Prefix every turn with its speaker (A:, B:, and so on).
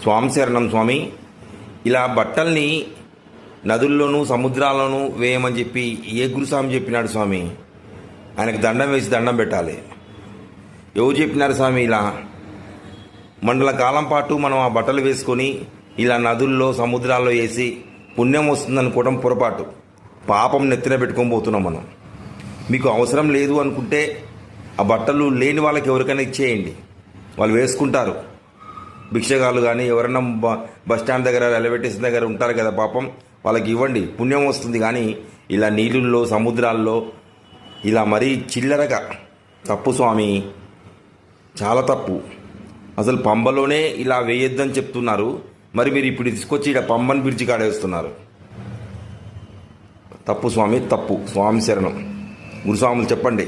A: స్వామి శరణం స్వామి. ఇలా బట్టల్ని నదుల్లోనూ సముద్రాల్లోనూ వేయమని చెప్పి ఏ గురుస్వామి చెప్పినాడు స్వామి? ఆయనకు దండం వేసి దండం పెట్టాలి. ఎవరు చెప్పినారు స్వామి? ఇలా మండల కాలం పాటు మనం ఆ బట్టలు వేసుకొని ఇలా నదుల్లో సముద్రాల్లో వేసి పుణ్యం వస్తుందనుకోవడం పొరపాటు. పాపం నెత్తిన పెట్టుకొని పోతున్నాం మనం. మీకు అవసరం లేదు అనుకుంటే ఆ బట్టలు లేని వాళ్ళకి ఎవరికైనా ఇచ్చేయండి, వాళ్ళు వేసుకుంటారు. భిక్షగాళ్ళు కానీ ఎవరైనా బస్ స్టాండ్ దగ్గర, రైల్వే స్టేషన్ దగ్గర ఉంటారు కదా, పాపం వాళ్ళకి ఇవ్వండి, పుణ్యం వస్తుంది. కానీ ఇలా నీళ్ళల్లో సముద్రాల్లో ఇలా మరీ చిల్లరగా తప్పు స్వామి, చాలా తప్పు. అసలు పంబలోనే ఇలా వేయొద్దని చెప్తున్నారు, మరి మీరు ఇప్పుడు తీసుకొచ్చి ఇక్కడ పంబన్ బ్రిడ్జి కాడేస్తున్నారు. తప్పు స్వామి, తప్పు. స్వామి శరణం. గురుస్వాములు చెప్పండి.